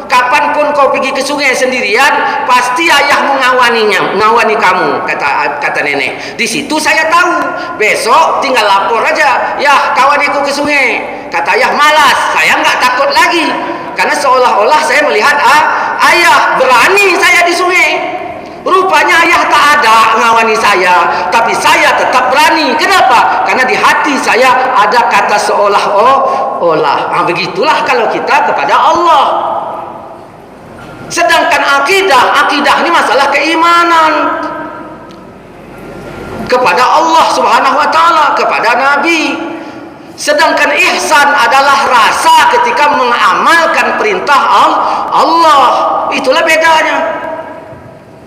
Kapanpun kau pergi ke sungai sendirian, pasti ayahmu ngawani kamu, kata nenek. Di situ saya tahu. Besok tinggal lapor aja, ya kawaniku ke sungai. Kata ayah, malas, saya nggak takut lagi. Karena seolah-olah saya melihat ayah berani saya di sungai. Rupanya ayah tak ada ngawani saya, tapi saya tetap berani. Kenapa? Karena di hati saya ada kata seolah-olah. Nah, begitulah kalau kita kepada Allah. Sedangkan akidah ini masalah keimanan kepada Allah Subhanahu wa taala, kepada Nabi. Sedangkan ihsan adalah rasa ketika mengamalkan perintah Allah. Itulah bedanya.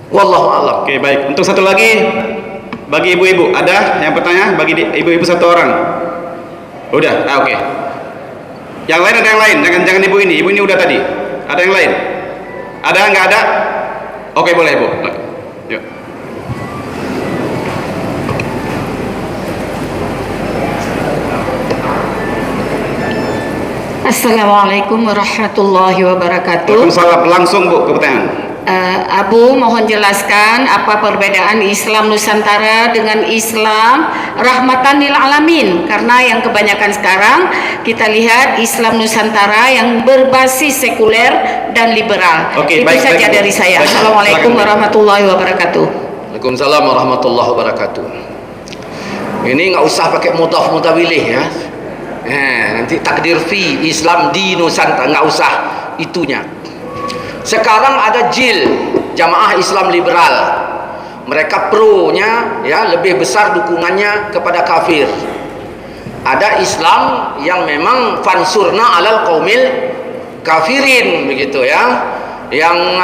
Wallahu a'lam. Oke, baik. Untuk satu lagi, bagi ibu-ibu, ada yang bertanya? Bagi ibu-ibu satu orang. Udah, oke. Yang lain ada yang lain, jangan ibu ini udah tadi. Ada yang lain? Ada, nggak ada? Oke, boleh ibu. Yuk. Assalamualaikum warahmatullahi wabarakatuh. Waalaikumsalam. Langsung bu ke pertanyaan. Abu mohon jelaskan apa perbedaan Islam Nusantara dengan Islam rahmatan lil alamin, karena yang kebanyakan sekarang kita lihat Islam Nusantara yang berbasis sekuler dan liberal. Oke, itu baik, saja baik, dari saya. baik. Assalamualaikum Baik. warahmatullahi wabarakatuh. Waalaikumsalam warahmatullahi wabarakatuh. Ini nggak usah pakai mudhaf-mudhawilih ya. Nanti takdir fi Islam di Nusantara, nggak usah itunya. Sekarang ada JIL, Jamaah Islam Liberal. Mereka pro-nya ya, lebih besar dukungannya kepada kafir. ada Islam yang memang fansurna alal qaumil kafirin, begitu ya. Yang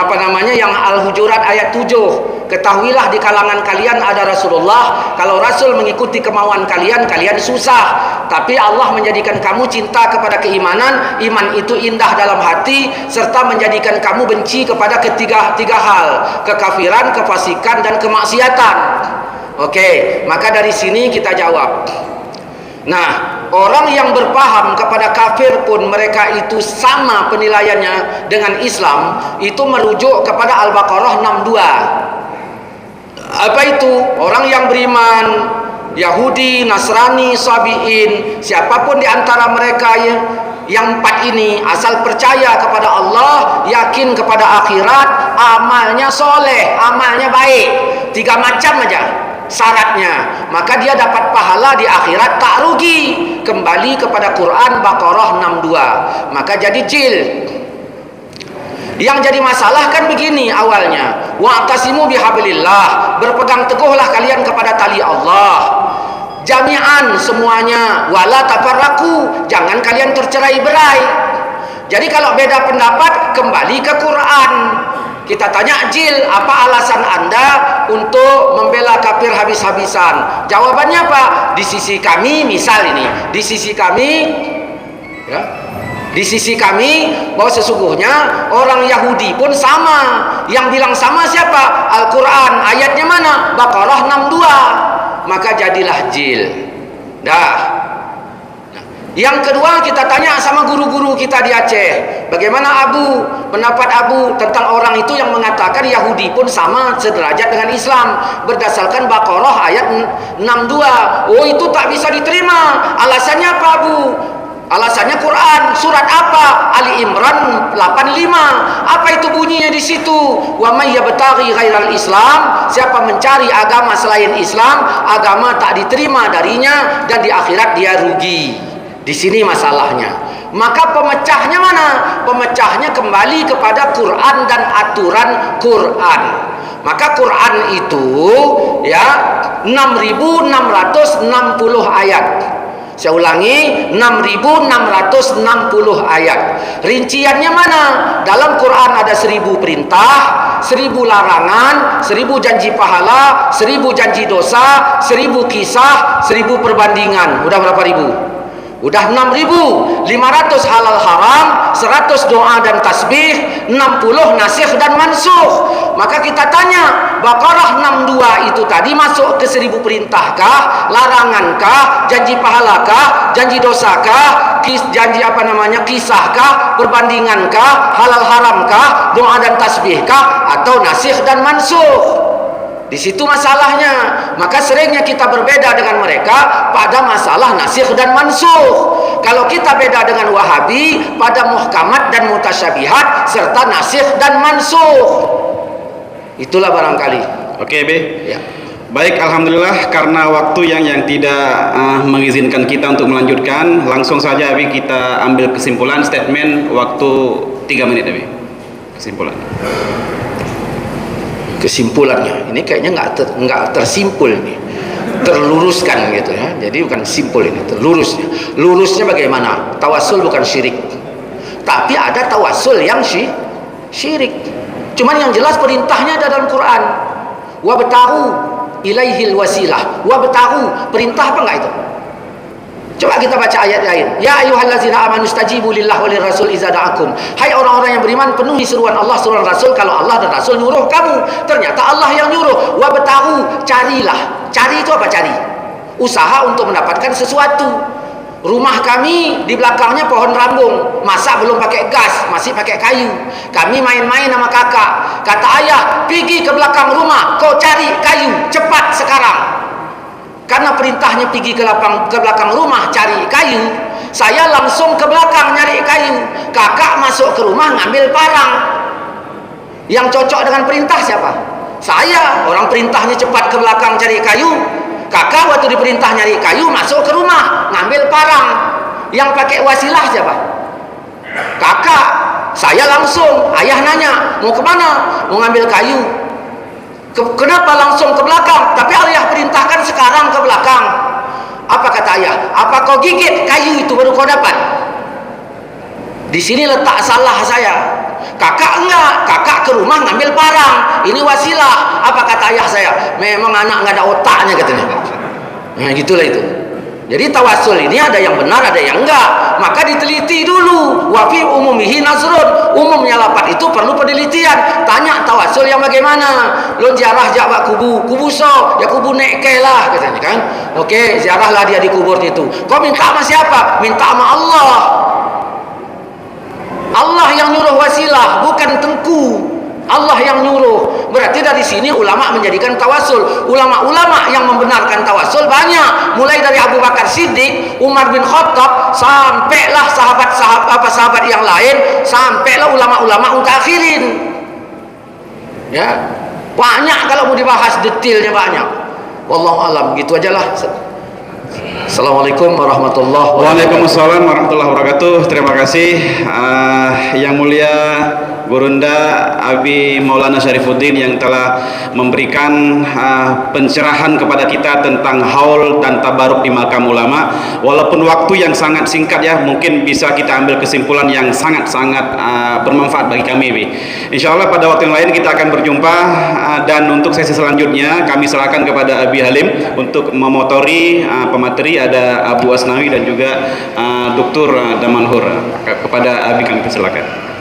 yang Al-Hujurat ayat 7, ketahuilah di kalangan kalian ada Rasulullah, kalau Rasul mengikuti kemauan kalian, kalian susah, tapi Allah menjadikan kamu cinta kepada keimanan, iman itu indah dalam hati, serta menjadikan kamu benci kepada tiga hal, kekafiran, kefasikan, dan kemaksiatan. Oke, maka dari sini kita jawab. Nah, orang yang berpaham kepada kafir pun mereka itu sama penilaiannya dengan Islam, itu merujuk kepada Al-Baqarah 62. Apa itu? Orang yang beriman, Yahudi, Nasrani, Sabi'in, siapapun di antara mereka yang 4 ini, asal percaya kepada Allah, yakin kepada akhirat, amalnya soleh, amalnya baik, 3 macam aja syaratnya, maka dia dapat pahala di akhirat, tak rugi. Kembali kepada Quran Baqarah 62. Maka jadi jil. Yang jadi masalah kan begini awalnya, wa'tasimu bihablillah, berpegang teguhlah kalian kepada tali Allah, jami'an semuanya, wala tafarraqu, jangan kalian tercerai-berai. Jadi kalau beda pendapat, kembali ke Quran. Kita tanya Jil, apa alasan Anda untuk membela kafir habis-habisan? Jawabannya apa? Di sisi kami, misal ini, di sisi kami, ya, di sisi kami bahwa sesungguhnya orang Yahudi pun sama. Yang bilang sama siapa? Al-Quran. Ayatnya mana? Baqarah 62. Maka jadilah Jil. Dah. Yang kedua, kita tanya sama guru-guru kita di Aceh, bagaimana Abu, pendapat Abu tentang orang itu yang mengatakan Yahudi pun sama sederajat dengan Islam berdasarkan Baqarah ayat 62. Oh, itu tak bisa diterima. Alasannya apa Abu? Alasannya Quran, surat apa? Ali Imran 85. Apa itu bunyinya di situ? Wa may yabtaghi ghairal Islam, siapa mencari agama selain Islam, agama tak diterima darinya dan di akhirat dia rugi. Di sini masalahnya. Maka pemecahnya mana? Pemecahnya kembali kepada Quran dan aturan Quran. Maka Quran itu ya 6.660 ayat. Saya ulangi, 6.660 ayat. Rinciannya mana? Dalam Quran ada 1.000 perintah, 1.000 larangan, 1.000 janji pahala, 1.000 janji dosa, 1.000 kisah, 1.000 perbandingan. Udah berapa ribu? Udah 6.500 halal haram, 100 doa dan tasbih, 60 nasikh dan mansukh. Maka kita tanya, Baqarah 62 itu tadi masuk ke 1.000 perintahkah, larangankah, janji pahalakah, janji dosakah, janji kisahkah, perbandingankah, halal haramkah, doa dan tasbihkah, atau nasikh dan mansukh? Di situ masalahnya. Maka seringnya kita berbeda dengan mereka pada masalah nasikh dan mansukh. Kalau kita beda dengan Wahabi pada muhkamat dan mutasyabihat serta nasikh dan mansukh. Itulah barangkali. Oke, B. Ya. Baik, alhamdulillah, karena waktu yang tidak mengizinkan kita untuk melanjutkan, langsung saja Abi kita ambil kesimpulan statement waktu 3 menit Abi. Kesimpulannya ini kayaknya nggak tersimpul nih, terluruskan gitu ya. Jadi bukan simpul ini, terlurusnya. Lurusnya bagaimana? Tawasul bukan syirik, tapi ada tawasul yang syirik. Cuman yang jelas perintahnya ada dalam Quran. Wabtaghu ilaihil wasilah. Wabtaghu, perintah apa enggak itu? Coba kita baca ayat lain. Ya ayyuhallazina amanu stajibu lillahi walir rasul idza da'akum. Hai orang-orang yang beriman, penuhi seruan Allah, seruan Rasul kalau Allah dan Rasul nyuruh kamu. Ternyata Allah yang nyuruh. Wabtaghu, carilah. Cari itu apa cari? Usaha untuk mendapatkan sesuatu. Rumah kami di belakangnya pohon rambung, masa belum pakai gas, masih pakai kayu. Kami main-main sama kakak. Kata ayah, pergi ke belakang rumah, kau cari kayu, cepat sekarang. Karena perintahnya pergi ke belakang rumah cari kayu, saya langsung ke belakang nyari kayu. Kakak masuk ke rumah ngambil parang. Yang cocok dengan perintah siapa? Saya. Orang perintahnya cepat ke belakang cari kayu, kakak waktu diperintah nyari kayu masuk ke rumah ngambil parang. Yang pakai wasilah siapa? Kakak. Saya langsung. Ayah nanya, mau kemana? Mau ngambil kayu. Kenapa langsung ke belakang? Tapi ayah perintahkan sekarang ke belakang. Apa kata ayah? Apa kau gigit kayu itu baru kau dapat? Di sini letak salah saya. Kakak enggak, kakak ke rumah ngambil parang. Ini wasilah. Apa kata ayah saya? Memang anak enggak ada otaknya katanya. Nah, gitulah itu. Jadi tawasul ini ada yang benar, ada yang enggak. Maka diteliti dulu. Wa fi umumihi nazrun. Umumnya lapat itu perlu penelitian. Tanya tawasul yang bagaimana. Lo ziarah jawab kubu so, ya kubu nekke lah katanya kan. Oke, ziarahlah dia di kubur itu. Kau minta sama siapa? Minta sama Allah. Allah yang nyuruh wasilah, bukan tengku. Allah yang nyuruh. Berarti dari sini ulama menjadikan tawasul. Ulama-ulama yang membenarkan tawasul banyak. Mulai dari Abu Bakar Siddiq, Umar bin Khattab, sampailah sahabat yang lain, sampailah ulama-ulama mutakhirin. Ya, banyak kalau mau dibahas detailnya banyak. Wallahu alam, gitu ajalah. Assalamualaikum warahmatullahi wabarakatuh. Waalaikumsalam warahmatullahi wabarakatuh. Terima kasih Yang Mulia Gurunda Abi Maulana Syarifuddin yang telah memberikan pencerahan kepada kita tentang haul dan tabaruk di makam ulama. Walaupun waktu yang sangat singkat ya, mungkin bisa kita ambil kesimpulan yang sangat-sangat bermanfaat bagi kami. Insya Allah pada waktu yang lain kita akan berjumpa, dan untuk sesi selanjutnya kami serahkan kepada Abi Halim untuk memotori pemateri. Ada Abu Asnawi dan juga Dr. Damanhur. Kepada Abi kami persilakan.